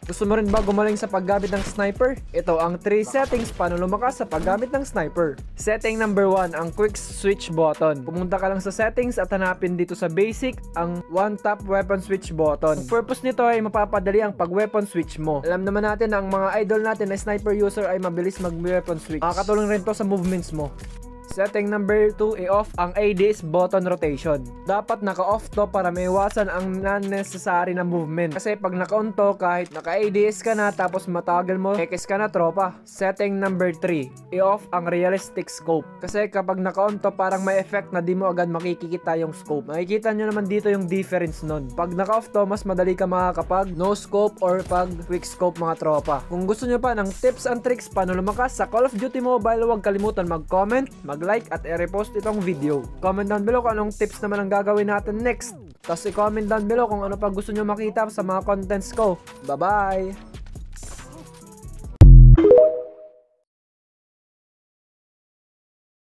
Gusto mo rin ba gumaling sa paggamit ng sniper? Ito ang 3 settings paano lumakas sa paggamit ng sniper. Setting number 1, ang quick switch button. Pumunta ka lang sa settings at hanapin dito sa basic ang one tap weapon switch button. Ang purpose nito ay mapapadali ang pag weapon switch mo. Alam naman natin na ang mga idol natin na sniper user ay mabilis mag weapon switch. Makakatulong rin to sa movements mo. Setting number 2, i-off ang ADS button rotation. Dapat naka-off to para maiwasan ang non-necessary na movement. Kasi pag naka-on to, kahit naka-ADS ka na tapos matoggle mo, X ka na tropa. Setting number 3, i-off ang realistic scope. Kasi kapag naka-on to, parang may effect na di mo agad makikita yung scope. Makikita nyo naman dito yung difference nun. Pag naka-off to, mas madali ka makakapag no scope or pag quick scope mga tropa. Kung gusto nyo pa ng tips and tricks paano lumakas sa Call of Duty Mobile, huwag kalimutan mag-comment, mag-like at i-repost itong video. Comment down below kung anong tips naman ang gagawin natin next. Tapos i-comment down below kung ano pa gusto nyo makita sa mga contents ko. Bye-bye!